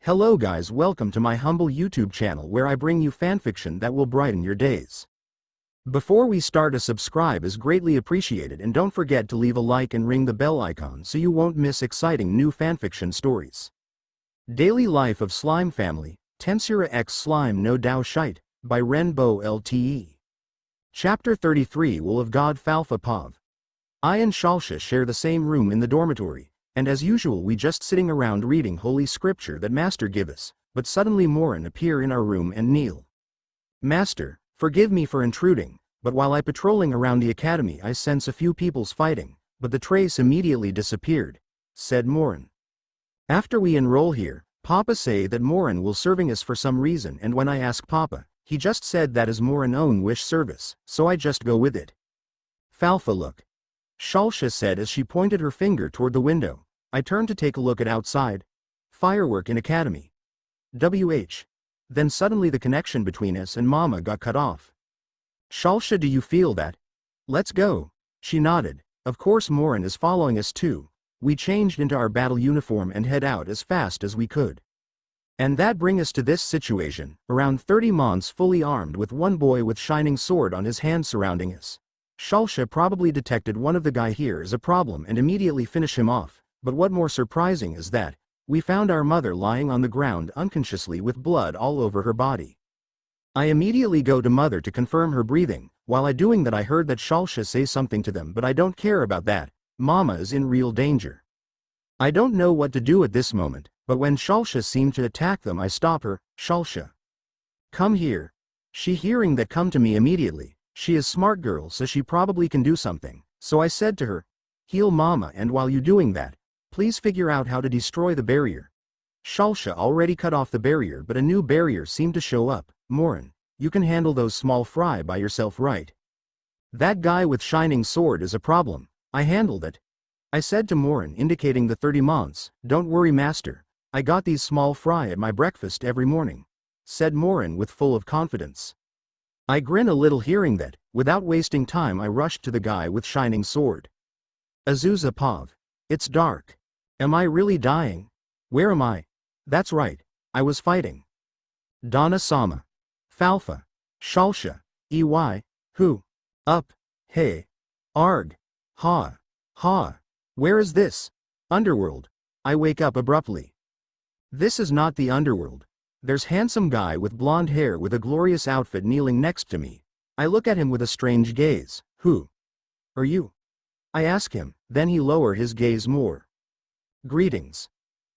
Hello guys, welcome to my humble YouTube channel where I bring you fanfiction that will brighten your days. Before we start, a subscribe is greatly appreciated, and don't forget to leave a like and ring the bell icon so you won't miss exciting new fanfiction stories. Daily Life of Slime Family, Tensura X Slime no taoshite, by RenBowLTE. Chapter 33, Will of God Falfa Pav. I and Shalsha share the same room in the dormitory, and as usual we just sitting around reading holy scripture that Master give us, but suddenly Morin appear in our room and kneel. Master, forgive me for intruding, but while I patrolling around the academy I sense a few people's fighting, but the trace immediately disappeared, said Morin. After we enroll here, Papa say that Morin will serving us for some reason, and when I ask Papa, he just said that is Morin own wish service, so I just go with it. Falfa look. Shalsha said as she pointed her finger toward the window. I turned to take a look at outside. Firework in academy. Then suddenly the connection between us and Mama got cut off. Shalsha, do you feel that? Let's go. She nodded. Of course Morin is following us too. We changed into our battle uniform and head out as fast as we could. And that bring us to this situation, around 30 mons fully armed with one boy with shining sword on his hand surrounding us. Shalsha probably detected one of the guy here as a problem and immediately finish him off. But what more surprising is that, we found our mother lying on the ground unconsciously with blood all over her body. I immediately go to mother to confirm her breathing. While I doing that I heard that Shalsha say something to them, but I don't care about that. Mama is in real danger. I don't know what to do at this moment, but when Shalsha seemed to attack them I stop her. Shalsha, come here. She hearing that come to me immediately. She is smart girl, so she probably can do something. So I said to her, heal Mama, and while you doing that, please figure out how to destroy the barrier. Shalsha already cut off the barrier, but a new barrier seemed to show up. Morin, you can handle those small fry by yourself, right? That guy with shining sword is a problem. I handled it. I said to Morin, indicating the 30 mons. Don't worry master, I got these small fry at my breakfast every morning, said Morin with full of confidence. I grin a little hearing that. Without wasting time I rushed to the guy with shining sword. Azusa Pav. It's dark. Am I really dying? Where am I? That's right, I was fighting. Donna Sama. Falfa. Shalsha. EY. Who? Up. Hey. Arg. Ha. Ha. Where is this? Underworld. I wake up abruptly. This is not the underworld. There's handsome guy with blonde hair with a glorious outfit kneeling next to me. I look at him with a strange gaze. Who are you? I ask him, then he lower his gaze more. Greetings.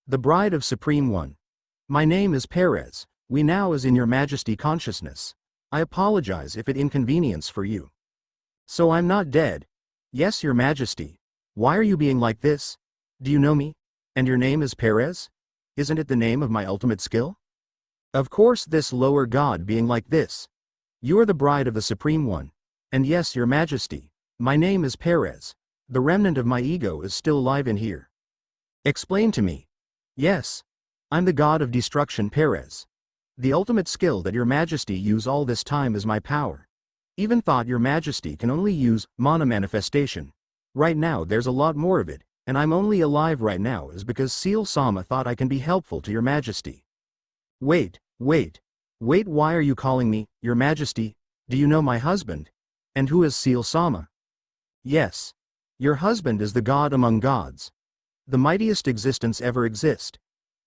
The bride of Supreme One. My name is Perez. We now is in your majesty consciousness. I apologize if it inconvenience for you. So I'm not dead. Yes, your majesty. Why are you being like this? Do you know me? And your name is Perez? Isn't it the name of my ultimate skill? Of course, this lower god being like this. You are the bride of the Supreme One. And yes, your majesty. My name is Perez. The remnant of my ego is still alive in here. Explain to me. Yes. I'm the god of destruction Perez. The ultimate skill that your majesty use all this time is my power. Even thought your majesty can only use mana manifestation. Right now there's a lot more of it, and I'm only alive right now is because Seal Sama thought I can be helpful to your majesty. Wait, why are you calling me, your majesty? Do you know my husband? And who is Seal Sama? Yes. Your husband is the god among gods. The mightiest existence ever exist.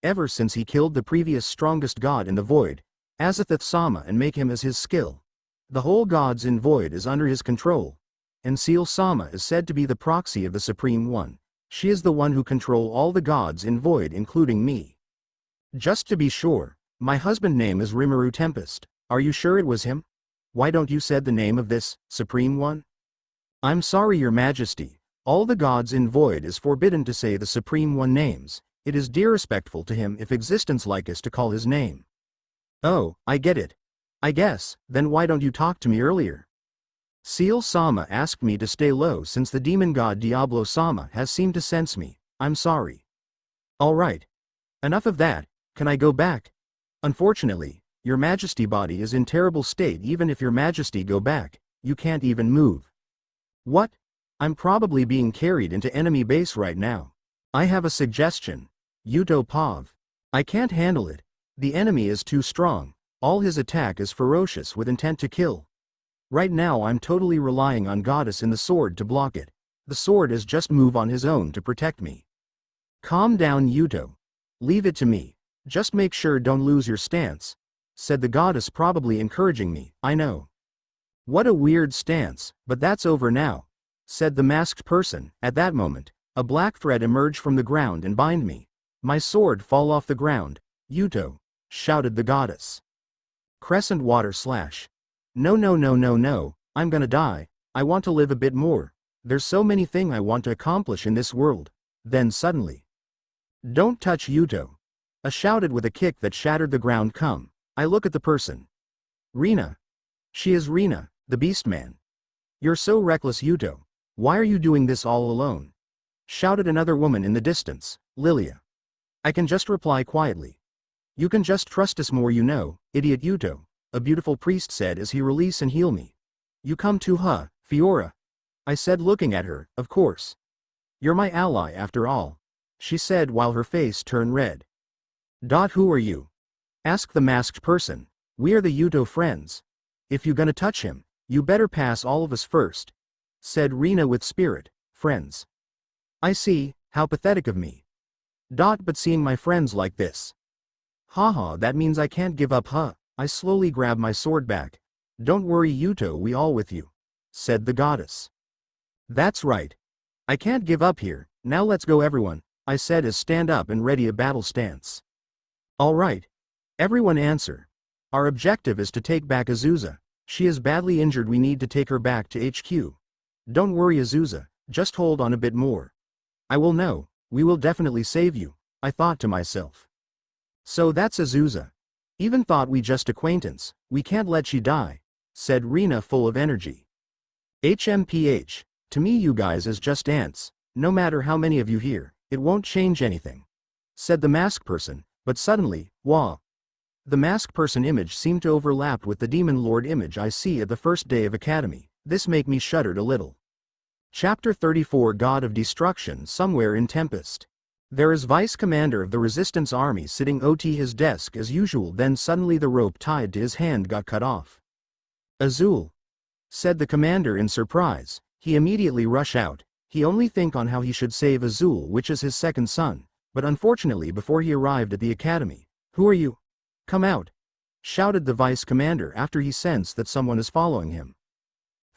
Ever since he killed the previous strongest god in the void, Azathoth Sama, and make him as his skill. The whole gods in void is under his control. And Seal Sama is said to be the proxy of the Supreme One. She is the one who control all the gods in void including me. Just to be sure, my husband name is Rimuru Tempest. Are you sure it was him? Why don't you said the name of this Supreme One? I'm sorry your majesty. All the gods in void is forbidden to say the Supreme One names. It is disrespectful to him if existence like us to call his name. Oh, I get it. I guess, then why don't you talk to me earlier? Seal Sama asked me to stay low since the demon god Diablo Sama has seemed to sense me. I'm sorry. Alright. Enough of that, can I go back? Unfortunately, your majesty body is in terrible state. Even if your majesty go back, you can't even move. What? I'm probably being carried into enemy base right now. I have a suggestion. Yuto Pav. I can't handle it. The enemy is too strong. All his attack is ferocious with intent to kill. Right now I'm totally relying on Goddess in the sword to block it. The sword is just move on his own to protect me. Calm down, Yuto. Leave it to me. Just make sure don't lose your stance, said the Goddess, probably encouraging me. I know. What a weird stance, but that's over now, said the masked person. At that moment, a black thread emerged from the ground and bind me. My sword fall off the ground. Yuto, shouted the Goddess. Crescent water slash. No, no, no, no, no, I'm gonna die. I want to live a bit more. There's so many things I want to accomplish in this world. Then suddenly. Don't touch Yuto. I shouted with a kick that shattered the ground. Come. I look at the person. Rina. She is Rina, the Beastman. You're so reckless, Yuto. Why are you doing this all alone? Shouted another woman in the distance, Lilia. I can just reply quietly. You can just trust us more, you know, idiot Yuto, a beautiful priest said as he release and heal me. You come too, huh, Fiora? I said, looking at her. Of course. You're my ally after all, she said while her face turned red. Who are you? Asked the masked person. We are the Yuto friends. If you gonna touch him, you better pass all of us first, said Rina with spirit. Friends. I see, how pathetic of me. But seeing my friends like this. Haha, that means I can't give up, huh? I slowly grab my sword back. Don't worry, Yuto, we all with you, said the Goddess. That's right. I can't give up here. Now let's go, everyone, I said as stand up and ready a battle stance. All right. Everyone answer. Our objective is to take back Azusa. She is badly injured. We need to take her back to HQ. Don't worry, Azusa, just hold on a bit more. I will know. We will definitely save you, I thought to myself. So that's Azusa. Even thought we just acquaintance. We can't let she die, said Rina full of energy. HMPH. To me you guys is just ants. No matter how many of you here, it won't change anything, said the masked person, but suddenly, wah. The masked person image seemed to overlap with the demon lord image I see at the first day of academy. This make me shuddered a little. Chapter 34, God of Destruction. Somewhere in Tempest. There is Vice Commander of the Resistance Army sitting at his desk as usual. Then suddenly the rope tied to his hand got cut off. Azul, said the commander in surprise. He immediately rushed out. He only think on how he should save Azul, which is his second son, but unfortunately before he arrived at the academy. Who are you? Come out, shouted the vice commander after he sensed that someone is following him.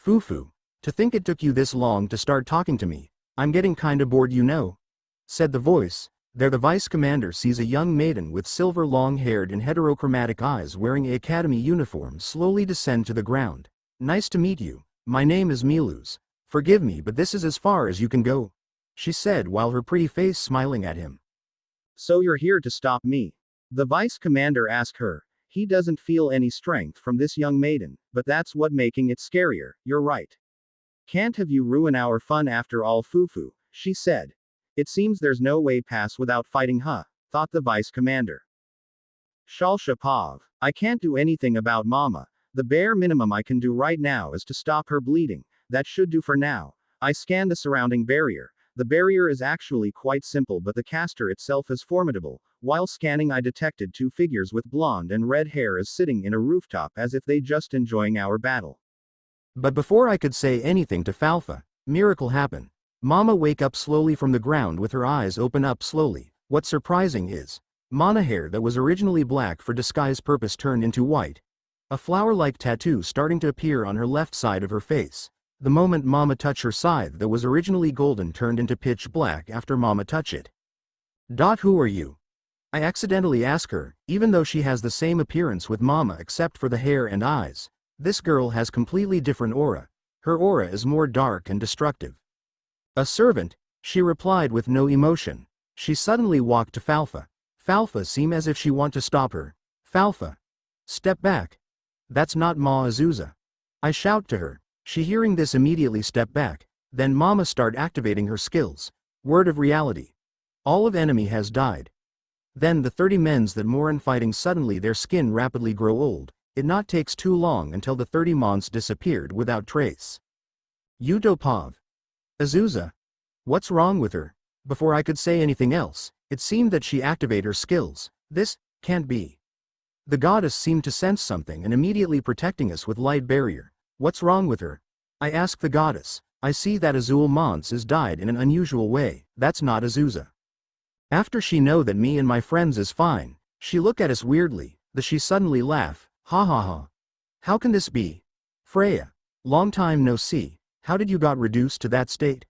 Fufu, to think it took you this long to start talking to me. I'm getting kinda bored, you know, said the voice. There the vice commander sees a young maiden with silver long-haired and heterochromatic eyes wearing a academy uniform slowly descend to the ground. Nice to meet you. My name is Miluz. Forgive me, but this is as far as you can go, she said while her pretty face smiling at him. So you're here to stop me? The vice commander asked her. He doesn't feel any strength from this young maiden, but that's what making it scarier. You're right. Can't have you ruin our fun after all, Fufu, she said. It seems there's no way pass without fighting, huh? Thought the vice commander. Shalsha Pav. I can't do anything about Mama. The bare minimum I can do right now is to stop her bleeding. That should do for now. I scanned the surrounding barrier. The barrier is actually quite simple, but the caster itself is formidable. While scanning, I detected two figures with blonde and red hair as sitting in a rooftop as if they just enjoying our battle. But before I could say anything to Falfa, miracle happened. Mama wake up slowly from the ground with her eyes open up slowly. What's surprising is, Mana hair that was originally black for disguise purpose turned into white. A flower-like tattoo starting to appear on her left side of her face. The moment Mama touched her scythe that was originally golden turned into pitch black after Mama touched it. Who are you? I accidentally ask her, even though she has the same appearance with Mama except for the hair and eyes. This girl has completely different aura. Her aura is more dark and destructive. A servant, she replied with no emotion. She suddenly walked to Falfa. Falfa seemed as if she want to stop her. Falfa, step back. That's not Ma Azusa. I shout to her. She hearing this immediately step back. Then Mama start activating her skills. Word of reality. All of enemy has died. Then the 30 men's that Moran fighting suddenly their skin rapidly grow old. It not takes too long until the 30 mons disappeared without trace. Yuto Pav. Azusa. What's wrong with her? Before I could say anything else, it seemed that she activated her skills. This can't be. The goddess seemed to sense something and immediately protecting us with light barrier. What's wrong with her? I asked the goddess. I see that Azul Mons is died in an unusual way. That's not Azusa. After she know that me and my friends is fine, she look at us weirdly, she suddenly laugh, ha ha ha. How can this be? Freya. Long time no see, how did you got reduced to that state?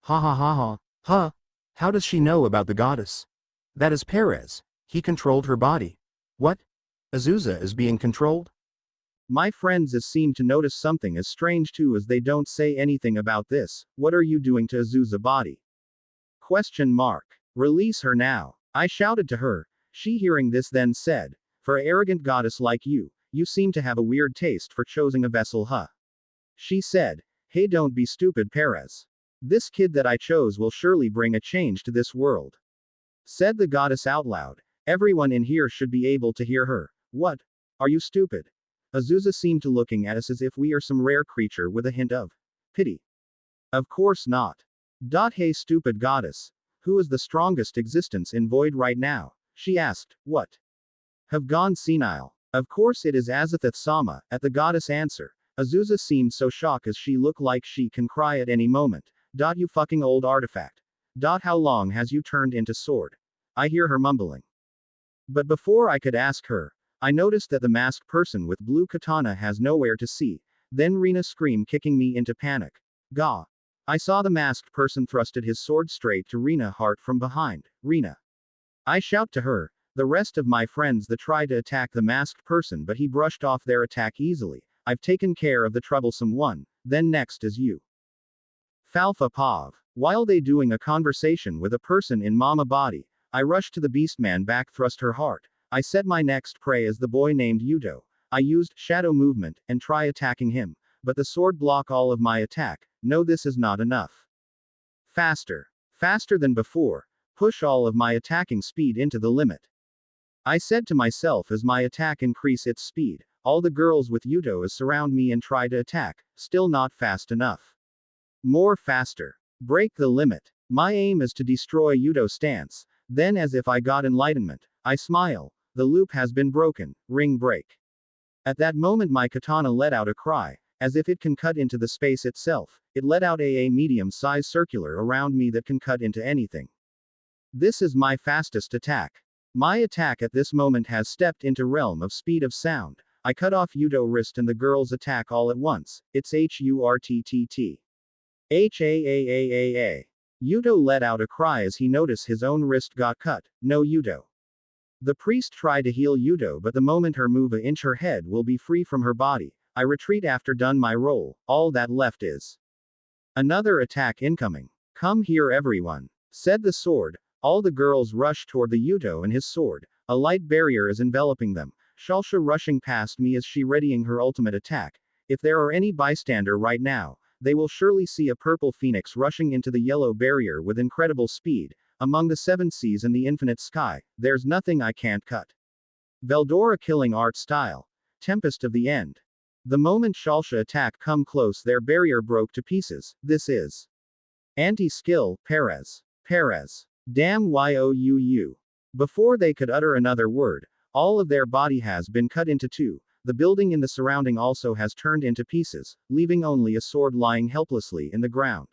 Ha ha ha ha, huh? How does she know about the goddess? That is Perez, he controlled her body. What? Azusa is being controlled? My friends seem to notice something as strange too as they don't say anything about this. What are you doing to Azusa body? Question mark. Release her now. I shouted to her. She hearing this then said, for an arrogant goddess like you seem to have a weird taste for choosing a vessel huh? She said, hey don't be stupid Perez. This kid that I chose will surely bring a change to this world. Said the goddess out loud. Everyone in here should be able to hear her. What? Are you stupid? Azusa seemed to looking at us as if we are some rare creature with a hint of pity. Of course not. Hey stupid goddess. Who is the strongest existence in void right now? She asked. What? Have gone senile. Of course it is Azathoth Sama, at the goddess answer. Azusa seemed so shocked as she looked like she can cry at any moment. You fucking old artifact. How long has you turned into sword? I hear her mumbling. But before I could ask her, I noticed that the masked person with blue katana has nowhere to see. Then Rena screamed, kicking me into panic. Gah. I saw the masked person thrusted his sword straight to Rena heart from behind. Rena. I shout to her. The rest of my friends try to attack the masked person, but he brushed off their attack easily. I've taken care of the troublesome one. Then next is you. Falfa Pav. While they doing a conversation with a person in mama body, I rushed to the beastman back thrust her heart. I set my next prey as the boy named Yuto. I used shadow movement and try attacking him, but the sword block all of my attack. No, this is not enough. Faster. Faster than before. Push all of my attacking speed into the limit. I said to myself as my attack increase its speed. All the girls with Yuto surround me and try to attack. Still not fast enough. More faster. Break the limit. My aim is to destroy Yuto's stance. Then as if I got enlightenment, I smile. The loop has been broken. Ring break. At that moment my katana let out a cry. As if it can cut into the space itself, it let out a medium-size circular around me that can cut into anything. This is my fastest attack. My attack at this moment has stepped into realm of speed of sound. I cut off Yuto wrist and the girl's attack all at once. It's HURTTT. HAAAAA. Yuto let out a cry as he noticed his own wrist got cut. No Yuto. The priest tried to heal Yuto, but the moment her move inch her head will be free from her body. I retreat after done my role. All that left is another attack incoming. Come here everyone, said the sword. All the girls rush toward the Yuto and his sword. A light barrier is enveloping them. Shalsha rushing past me as she readying her ultimate attack. If there are any bystander right now, they will surely see a purple phoenix rushing into the yellow barrier with incredible speed. Among the seven seas and the infinite sky, there's nothing I can't cut. Veldora killing art style. Tempest of the end. The moment Shalsha attack come close, their barrier broke to pieces. This is anti-skill, Perez. Perez. Damn you. Before they could utter another word, all of their body has been cut into two. The building in the surrounding also has turned into pieces, leaving only a sword lying helplessly in the ground.